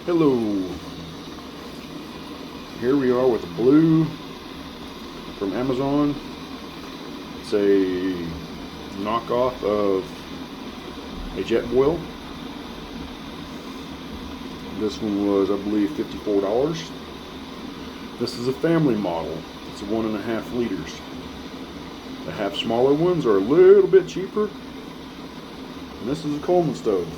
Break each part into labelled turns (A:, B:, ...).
A: Hello, here we are with a Bluu from Amazon. It's a knockoff of a jet boil. This one was, I believe, $54. This is a family model. It's 1.5 liters. The half smaller ones are a little bit cheaper. And this is a Coleman stove.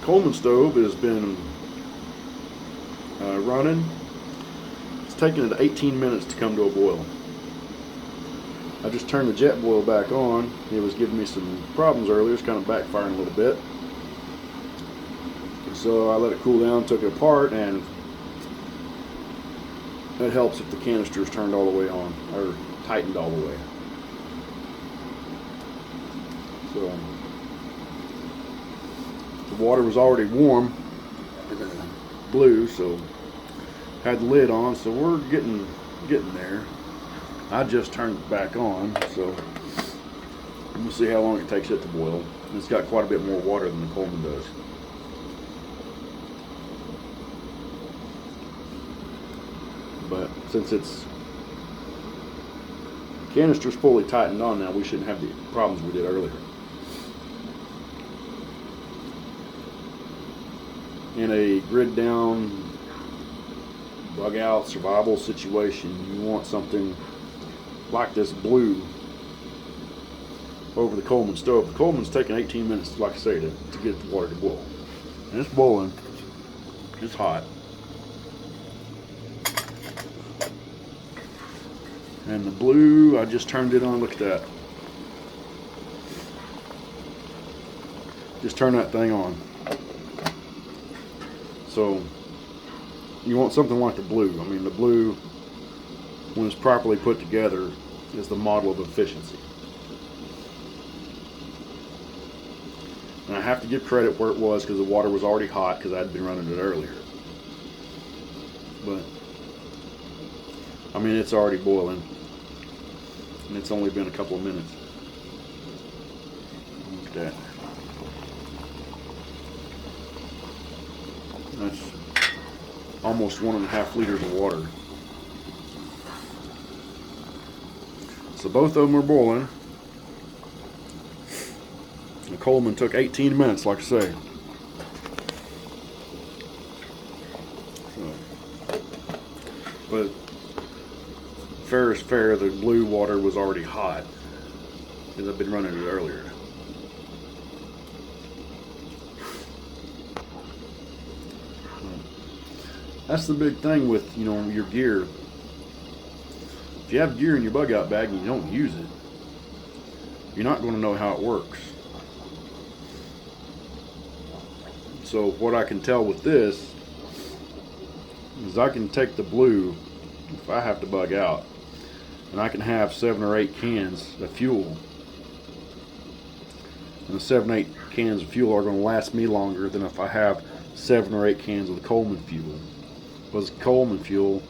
A: Coleman stove has been running. It's taken it 18 minutes to come to a boil. I just turned the jet boil back on. It was giving me some problems earlier. It's kind of backfiring a little bit. So I let it cool down, took it apart, and it helps if the canister is turned all the way on, or tightened all the way. So the water was already warm, Bluu, so had the lid on, so we're getting there. I just turned it back on, so we'll see how long it takes it to boil. It's got quite a bit more water than the Coleman does. But since its canister's fully tightened on now, we shouldn't have the problems we did earlier. In a grid down, bug out survival situation, you want something like this Bluu over the Coleman stove. The Coleman's taking 18 minutes, like I say, to get the water to boil. And it's boiling. It's hot. And the Bluu, I just turned it on. Look at that. Just turn that thing on. So you want something like the Bluu. I mean, the Bluu, when it's properly put together, is the model of efficiency. And I have to give credit where it was, because the water was already hot, because I'd been running it earlier. But I mean, it's already boiling, and it's only been a couple of minutes. Look at that. That's almost 1.5 liters of water. So both of them are boiling. The Coleman took 18 minutes, like I say. But fair is fair, the Bluu water was already hot, because I've been running it earlier. That's the big thing with, your gear. If you have gear in your bug out bag and you don't use it, you're not going to know how it works. So what I can tell with this is I can take the Bluu, if I have to bug out, and I can have 7 or 8 cans of fuel. And the 7 or 8 cans of fuel are going to last me longer than if I have 7 or 8 cans of the Coleman fuel. Because Coleman fuel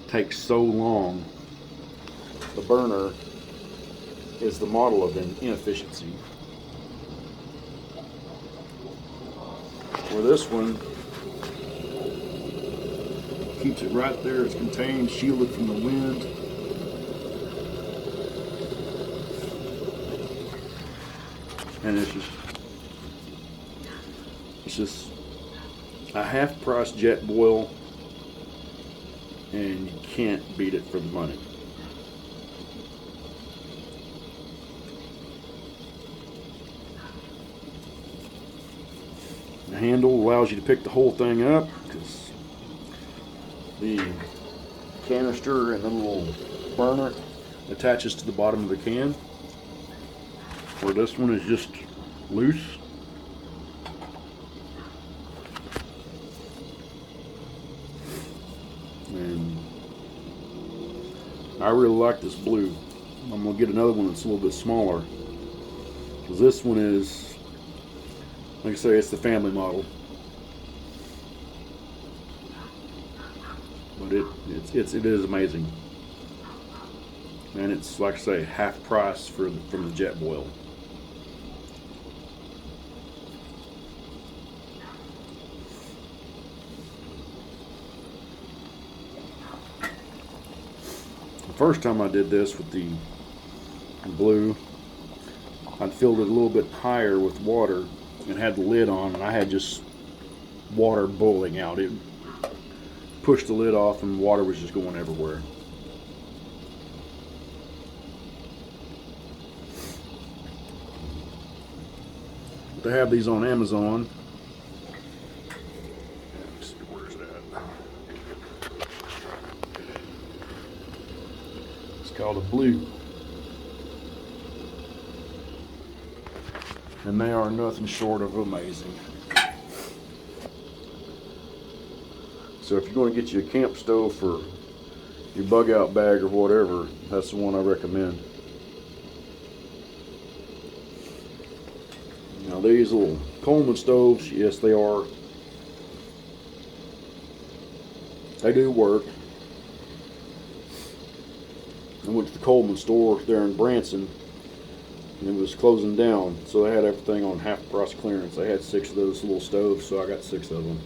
A: takes so long. The burner is the model of inefficiency. Where this one keeps it right there, it's contained, shielded from the wind. And it's just a half-price jet boil, and you can't beat it for the money. The handle allows you to pick the whole thing up, because the canister and the little burner attaches to the bottom of the can, where this one is just loose. And I really like this Bluu. I'm going to get another one that's a little bit smaller, because this one is, like I say, it's the family model. But it is amazing. And it's, like I say, half price from the jet boil. first time I did this with the Bluu, I'd filled it a little bit higher with water and had the lid on, and I had just water boiling out. It pushed the lid off and water was just going everywhere. They have these on Amazon. Where's that? It's called a Bluu. And they are nothing short of amazing. So if you're going to get you a camp stove for your bug out bag or whatever, that's the one I recommend. Now these little Coleman stoves, yes they are. They do work. I went to the Coleman store there in Branson, and it was closing down, so they had everything on half price clearance. They had 6 of those little stoves, so I got 6 of them.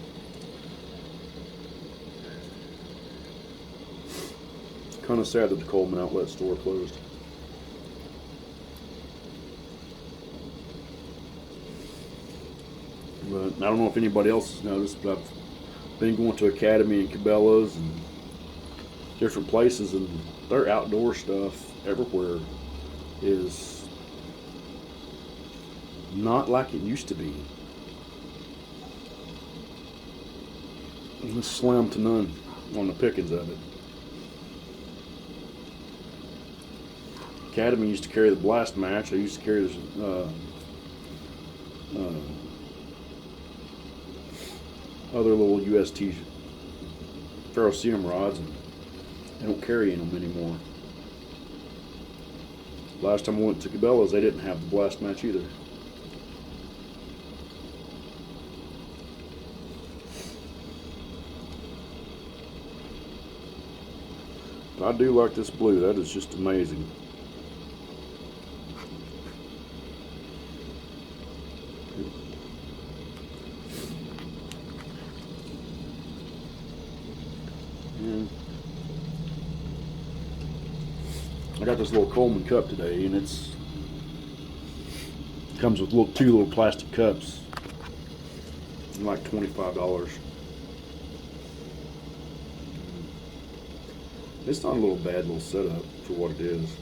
A: Kind of sad that the Coleman outlet store closed. But I don't know if anybody else has noticed, but I've been going to Academy and Cabela's and different places, and their outdoor stuff everywhere is not like it used to be. It's slim to none on the pickings of it. Academy used to carry the blast match. I used to carry the other little UST ferrocerium rods, and they don't carry them anymore. Last time I went to Cabela's, they didn't have the blast match either. But I do like this Bluu. That is just amazing. And I got this little Coleman cup today, and it comes with 2 little plastic cups, like $25. It's not a little bad little setup for what it is.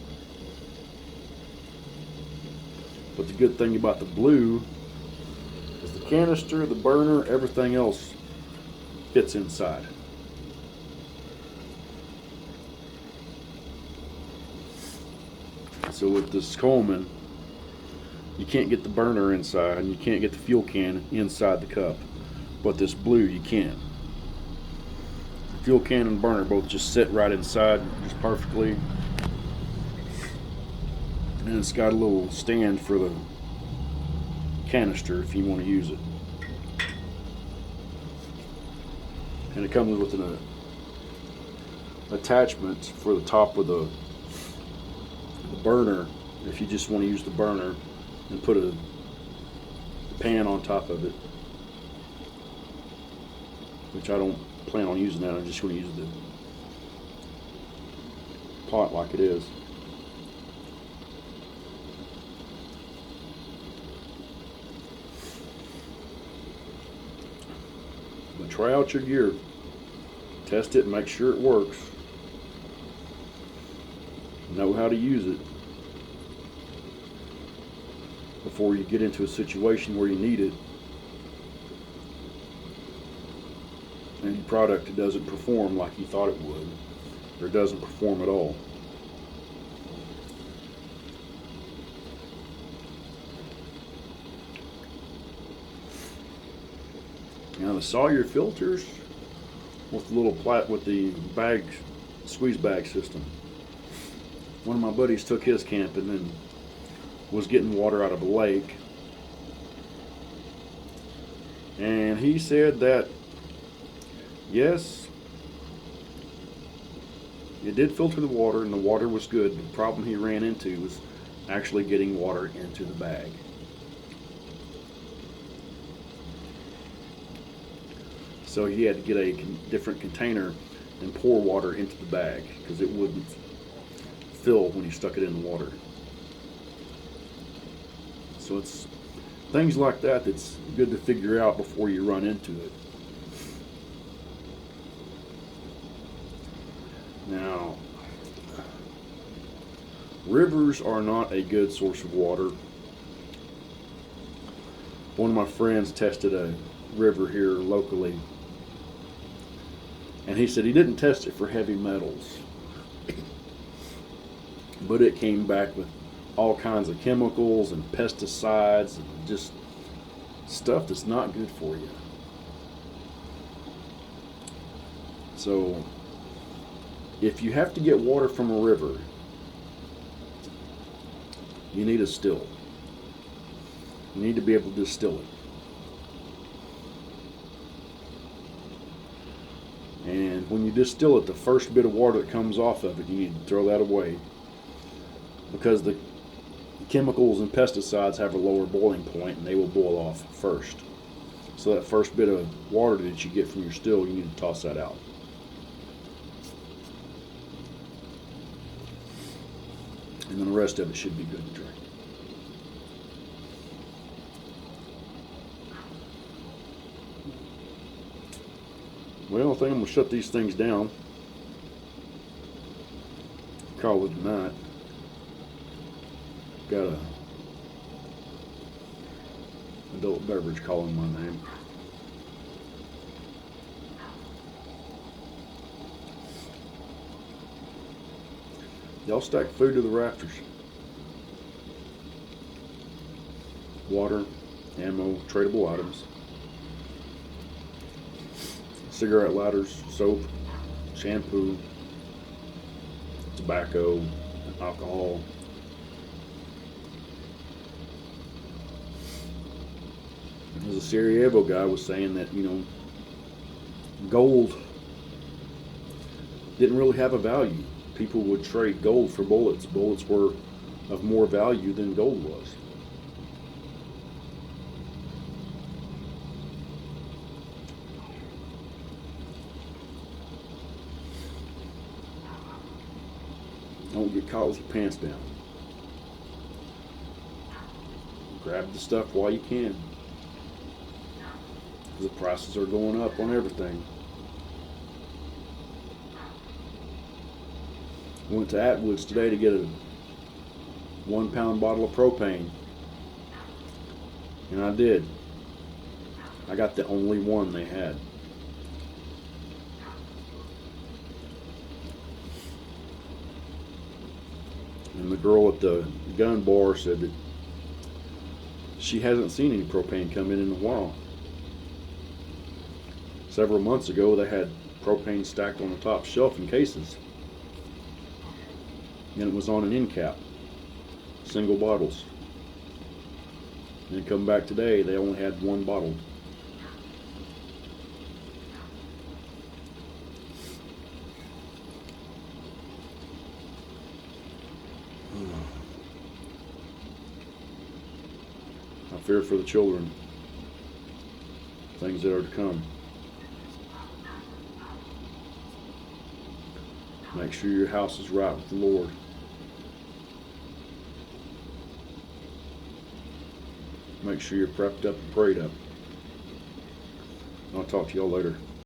A: But the good thing about the Bluu is the canister, the burner, everything else fits inside. So with this Coleman, you can't get the burner inside, and you can't get the fuel can inside the cup. But this Bluu, you can. The fuel can and burner both just sit right inside, just perfectly. And it's got a little stand for the canister if you want to use it. And it comes with an attachment for the top of the burner if you just want to use the burner, and put a pan on top of it, which I don't plan on using that. I'm just going to use the pot like it is. But try out your gear, test it, and make sure it works. Know how to use it before you get into a situation where you need it, and your product doesn't perform like you thought it would, or doesn't perform at all. Now the Sawyer filters with the little with the bag, squeeze bag system. One of my buddies took his camping and was getting water out of a lake, and he said that yes, it did filter the water and the water was good. The problem he ran into was actually getting water into the bag. So he had to get a different container and pour water into the bag because it wouldn't fill when you stuck it in the water. So it's things like that that's good to figure out before you run into it. Now, rivers are not a good source of water. One of my friends tested a river here locally, and he said he didn't test it for heavy metals, but it came back with all kinds of chemicals and pesticides and just stuff that's not good for you. So if you have to get water from a river, you need a still. You need to be able to distill it. And when you distill it, the first bit of water that comes off of it, you need to throw that away, because the chemicals and pesticides have a lower boiling point and they will boil off first. So that first bit of water that you get from your still, you need to toss that out. And then the rest of it should be good to drink. Well, I think I'm going to shut these things down. Call it a night. Got a adult beverage calling my name. Y'all stack food to the rafters. Water, ammo, tradable items, cigarette lighters, soap, shampoo, tobacco, alcohol. As a Sarajevo guy was saying that, gold didn't really have a value. People would trade gold for bullets. Bullets were of more value than gold was. Don't get caught with your pants down. Grab the stuff while you can. The prices are going up on everything. Went to Atwood's today to get a 1 pound bottle of propane. And I did. I got the only one they had. And the girl at the gun bar said that she hasn't seen any propane come in a while. Several months ago, they had propane stacked on the top shelf in cases. And it was on an end cap. Single bottles. And come back today, they only had one bottle. I fear for the children. Things that are to come. Make sure your house is right with the Lord. Make sure you're prepped up and prayed up. I'll talk to y'all later.